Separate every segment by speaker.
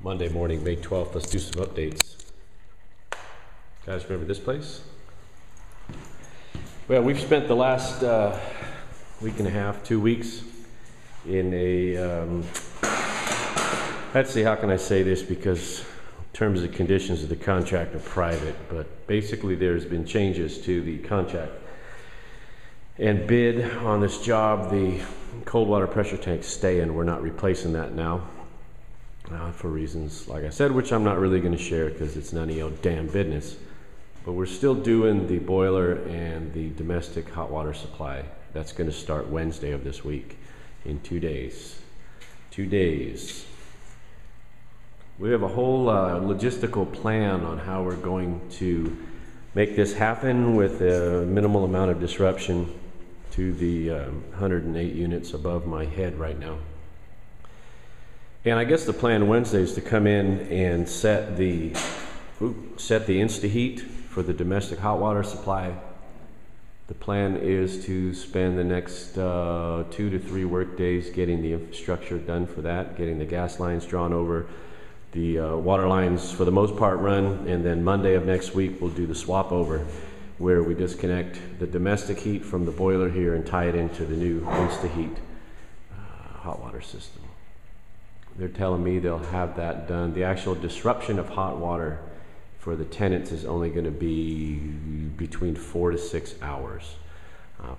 Speaker 1: Monday morning, May 12th. Let's do some updates. Guys, remember this place? Well, we've spent the last week and a half, 2 weeks in a, let's see, how can I say this, because terms and conditions of the contract are private, but basically there's been changes to the contract and bid on this job. The cold water pressure tank's staying. We're not replacing that now. For reasons, like I said, which I'm not really going to share because it's none of your damn business. But we're still doing the boiler and the domestic hot water supply. That's going to start Wednesday of this week, in 2 days. 2 days. We have a whole logistical plan on how we're going to make this happen with a minimal amount of disruption to the 108 units above my head right now. And I guess the plan Wednesday is to come in and set the InstaHeat for the domestic hot water supply. The plan is to spend the next 2 to 3 work days getting the infrastructure done for that, getting the gas lines drawn over, the water lines for the most part run, and then Monday of next week we'll do the swap over where we disconnect the domestic heat from the boiler here and tie it into the new InstaHeat hot water system. They're telling me they'll have that done. The actual disruption of hot water for the tenants is only going to be between 4 to 6 hours,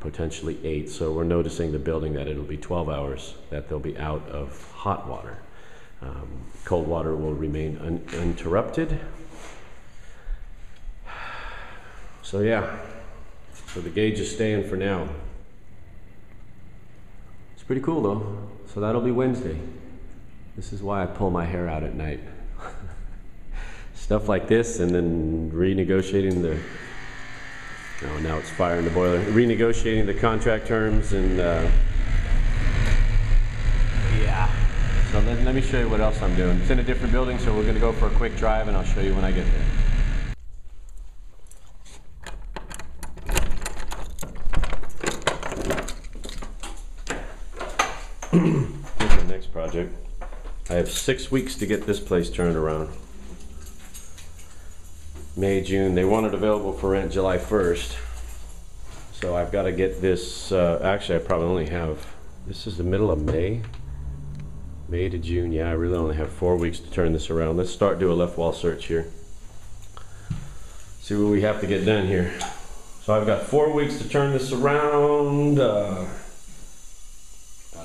Speaker 1: potentially 8. So we're noticing the building that it'll be 12 hours that they'll be out of hot water. Cold water will remain uninterrupted. So yeah, so the gauge is staying for now. It's pretty cool though. So that'll be Wednesday. This is why I pull my hair out at night. Stuff like this, and then renegotiating the, oh, now it's firing the boiler. Renegotiating the contract terms and yeah. So let me show you what else I'm doing. It's in a different building, so we're gonna go for a quick drive and I'll show you when I get there. Here's the next project. I have 6 weeks to get this place turned around. May, June. They want it available for rent July 1st. So I've got to get this, actually I probably only have, this is the middle of May. May to June, yeah, I really only have 4 weeks to turn this around. Let's do a left wall search here. See what we have to get done here. So I've got 4 weeks to turn this around.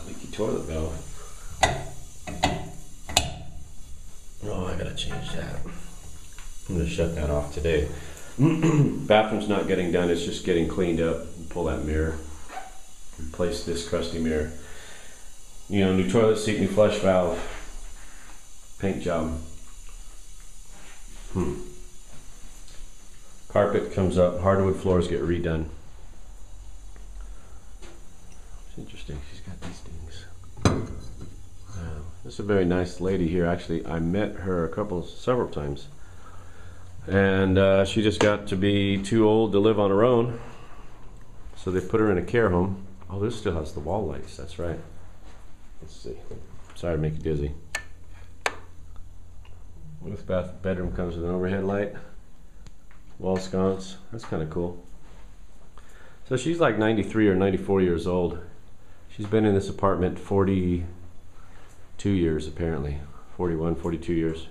Speaker 1: Leaky toilet valve. Oh, I gotta change that. I'm gonna shut that off today. Bathroom's not getting done, it's just getting cleaned up. Pull that mirror. Replace this crusty mirror. You know, new toilet seat, new flush valve. Paint job. Carpet comes up, hardwood floors get redone. It's interesting, she's got these things. This is a very nice lady here. Actually, I met her several times. And she just got to be too old to live on her own. So they put her in a care home. Oh, this still has the wall lights, that's right. Let's see. Sorry to make you dizzy. This bedroom comes with an overhead light. Wall sconce, that's kind of cool. So she's like 93 or 94 years old. She's been in this apartment 42 years apparently. 41, 42 years.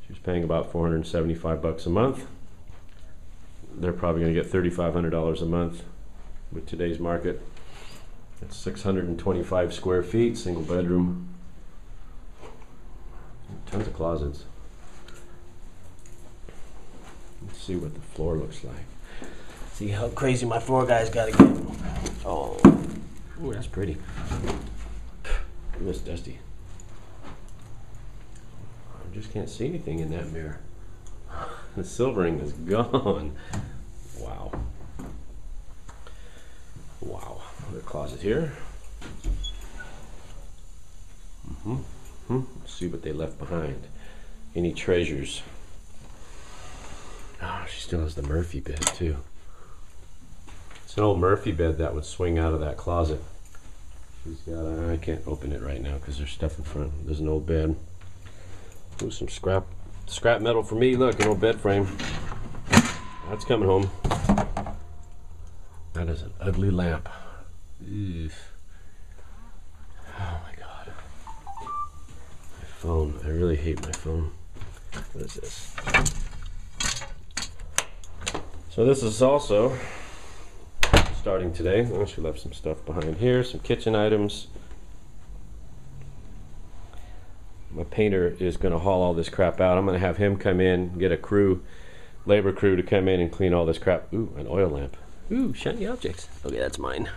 Speaker 1: She was paying about $475 a month. They're probably going to get $3,500 a month with today's market. It's 625 square feet, single bedroom. Tons of closets. Let's see what the floor looks like. See how crazy my floor guy's got to get. Oh, ooh, that's pretty. It was dusty. I just can't see anything in that mirror. The silvering is gone. Wow. Wow. Another closet here. Let's see what they left behind. Any treasures? Oh, she still has the Murphy bed too. It's an old Murphy bed that would swing out of that closet. She's got I can't open it right now because there's stuff in front. There's an old bed. Ooh, some scrap metal for me. Look, an old bed frame. That's coming home. That is an ugly lamp. Eesh. Oh my god. My phone. I really hate my phone. What is this? So this is also starting today. I actually left some stuff behind here, some kitchen items. My painter is going to haul all this crap out. I'm going to have him come in, get a crew, labor crew to come in and clean all this crap. Ooh, an oil lamp. Ooh, shiny objects. Okay, that's mine.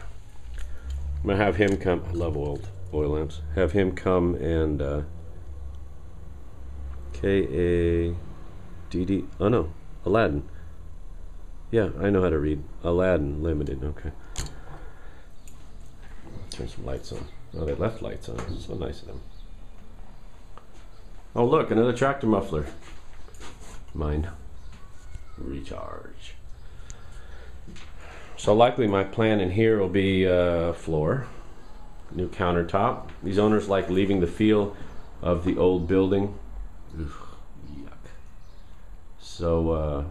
Speaker 1: I'm going to have him come. I love oil lamps. Have him come and K-A-D-D. Oh no, Aladdin. Yeah, I know how to read. Aladdin Limited. Okay. Turn some lights on. Oh, they left lights on. So nice of them. Oh look, another tractor muffler. Mine. Recharge. So likely my plan in here will be floor, new countertop. These owners like leaving the feel of the old building. Ugh, yuck. So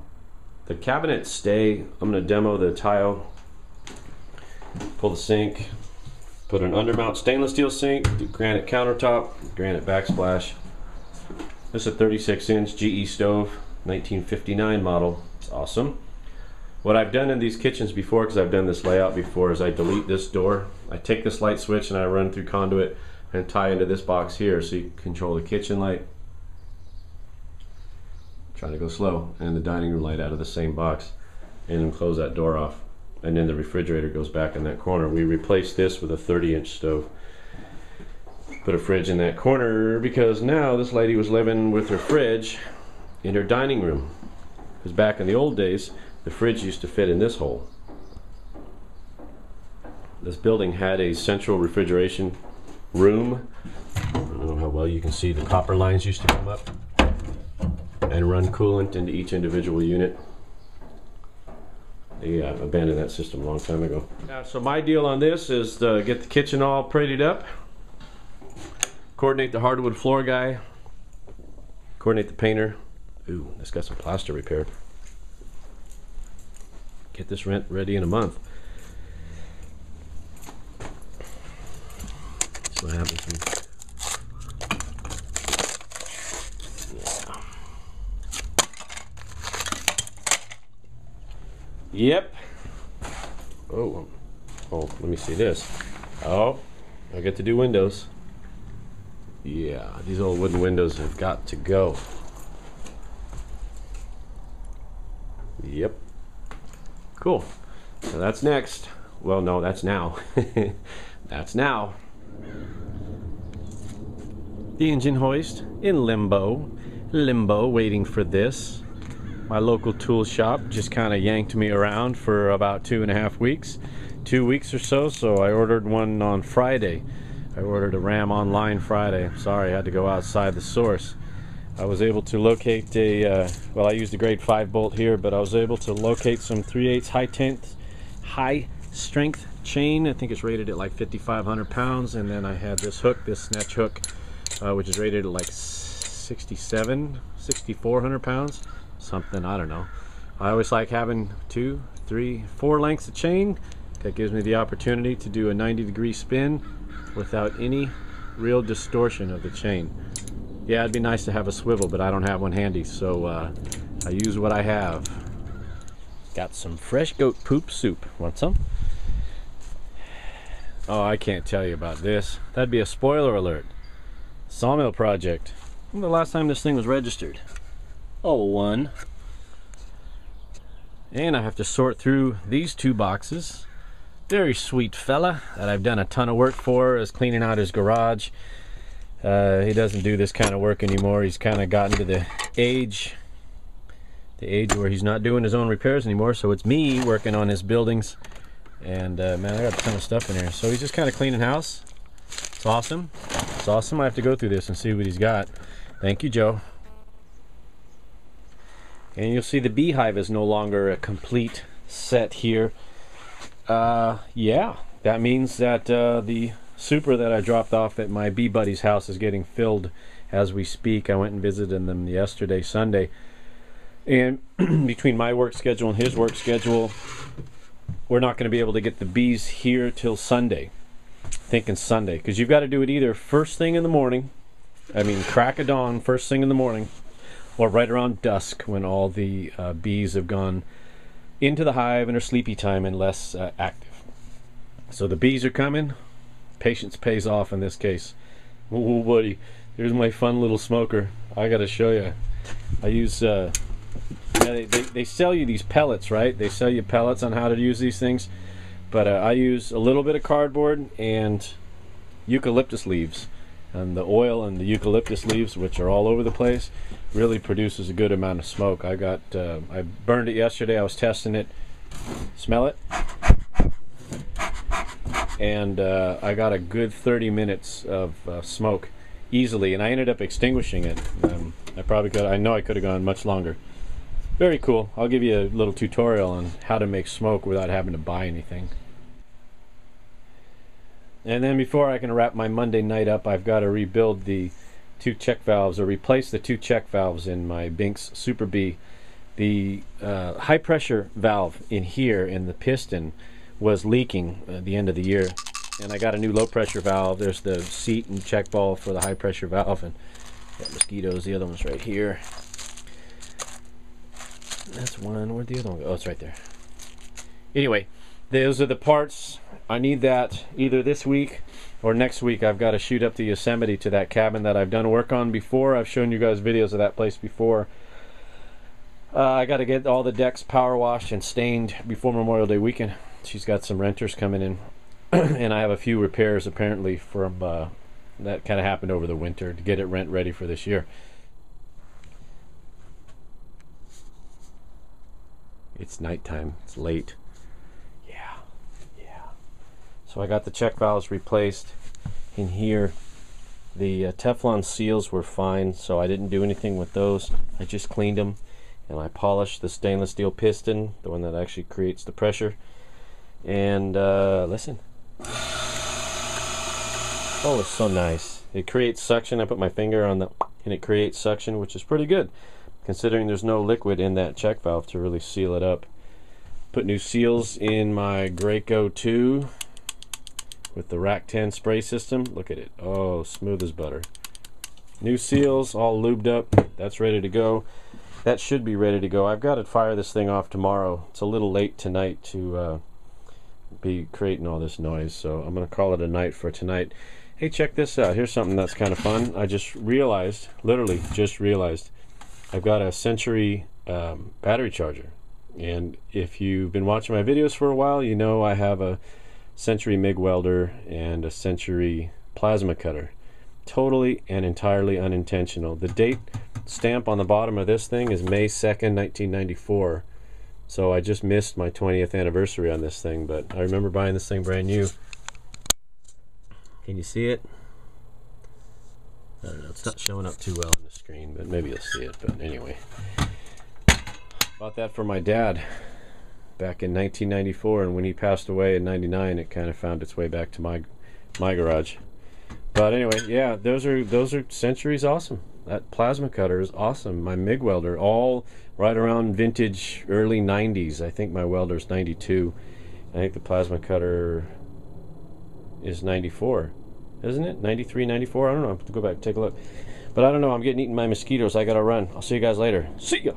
Speaker 1: the cabinets stay. I'm going to demo the tile, pull the sink, put an undermount stainless steel sink, do granite countertop, granite backsplash. This is a 36-inch GE stove, 1959 model. It's awesome. What I've done in these kitchens before, because I've done this layout before, is I delete this door. I take this light switch and I run through conduit and tie into this box here so you can control the kitchen light. Trying to go slow. And the dining room light out of the same box. And then close that door off. And then the refrigerator goes back in that corner. We replaced this with a 30-inch stove. Put a fridge in that corner because now this lady was living with her fridge in her dining room. Because back in the old days, the fridge used to fit in this hole. This building had a central refrigeration room. I don't know how well you can see the copper lines used to come up and run coolant into each individual unit. They abandoned that system a long time ago. So my deal on this is to get the kitchen all prettied up, coordinate the hardwood floor guy, coordinate the painter. Ooh, this got some plaster repaired. Get this rent ready in a month. So I have this. Yep. Oh, let me see this. Oh, I get to do windows. Yeah, these old wooden windows have got to go. Yep. Cool. So that's next. Well, no, that's now. That's now. The engine hoist in limbo, waiting for this. My local tool shop just kind of yanked me around for about 2.5 weeks, 2 weeks or so. So I ordered one on Friday. I ordered a Ram online Friday. Sorry, I had to go outside the source. I was able to locate a, well, I used a grade 5 bolt here, but I was able to locate some 3/8 high strength chain. I think it's rated at like 5,500 pounds. And then I had this hook, this snatch hook, which is rated at like 6,400 pounds. Something, I don't know. I always like having 2, 3, 4 lengths of chain. That gives me the opportunity to do a 90-degree spin without any real distortion of the chain. Yeah, it'd be nice to have a swivel, but I don't have one handy, so I use what I have. Got some fresh goat poop soup. Want some? Oh, I can't tell you about this. That'd be a spoiler alert. Sawmill project. When the last time this thing was registered? Oh, one. And I have to sort through these 2 boxes. Very sweet fella that I've done a ton of work for is cleaning out his garage. He doesn't do this kind of work anymore. He's kind of gotten to the age where he's not doing his own repairs anymore. So it's me working on his buildings. And man, I got a ton of stuff in here. So he's just kind of cleaning house. It's awesome. It's awesome. I have to go through this and see what he's got. Thank you, Joe. And you'll see the beehive is no longer a complete set here. Yeah, that means that the super that I dropped off at my bee buddy's house is getting filled as we speak. I went and visited them yesterday, Sunday. And between my work schedule and his work schedule, we're not going to be able to get the bees here till Sunday. Thinking Sunday, because you've got to do it either first thing in the morning, I mean crack of dawn, first thing in the morning, or right around dusk when all the bees have gone into the hive and are sleepy time and less active. So the bees are coming. Patience pays off in this case. Oh, buddy, here's my fun little smoker. I got to show you. I use they sell you these pellets, right? They sell you pellets on how to use these things, but I use a little bit of cardboard and eucalyptus leaves, and the oil and the eucalyptus leaves, which are all over the place, really produces a good amount of smoke. I burned it yesterday. I was testing it. Smell it. And I got a good 30 minutes of smoke easily, and I ended up extinguishing it. I know I could have gone much longer. Very cool. I'll give you a little tutorial on how to make smoke without having to buy anything. And then before I can wrap my Monday night up, I've got to rebuild the 2 check valves, or replace the 2 check valves in my Binks Super Bee. The high pressure valve in here in the piston was leaking at the end of the year, and I got a new low pressure valve. There's the seat and check ball for the high pressure valve, and got mosquitoes. The other one's right here. That's one. Where'd the other one go? Oh, it's right there. Anyway, those are the parts. I need that either this week or next week. I've got to shoot up to Yosemite to that cabin that I've done work on before. I've shown you guys videos of that place before. I got to get all the decks power washed and stained before Memorial Day weekend. She's got some renters coming in, and I have a few repairs apparently from that kind of happened over the winter to get it rent ready for this year. It's nighttime. It's late. Yeah. So I got the check valves replaced in here. The Teflon seals were fine, so I didn't do anything with those. I just cleaned them, and I polished the stainless steel piston, the one that actually creates the pressure. And listen. Oh, it's so nice. It creates suction. I put my finger on the, and it creates suction, which is pretty good, considering there's no liquid in that check valve to really seal it up. Put new seals in my Graco 2 with the Rack 10 spray system. Look at it. Oh, smooth as butter. New seals, all lubed up. That's ready to go. That should be ready to go. I've got to fire this thing off tomorrow. It's a little late tonight to be creating all this noise, so I'm going to call it a night for tonight. Hey, check this out. Here's something that's kind of fun. I just realized, literally just realized, I've got a Century battery charger. And if you've been watching my videos for a while, you know I have a Century MIG welder and a Century plasma cutter. Totally and entirely unintentional. The date stamp on the bottom of this thing is May 2nd, 1994. So I just missed my 20th anniversary on this thing, but I remember buying this thing brand new. Can you see it? I don't know, it's not showing up too well on the screen, but maybe you'll see it. But anyway, bought that for my dad back in 1994, and when he passed away in 99, it kind of found its way back to my garage. But anyway, yeah, those are Century's awesome. That plasma cutter is awesome. My MIG welder, all right around vintage early 90s. I think my welder's 92. I think the plasma cutter is 94. Isn't it? 93, 94? I don't know. I have to go back and take a look. But I don't know. I'm getting eaten by mosquitoes. I gotta run. I'll see you guys later. See ya!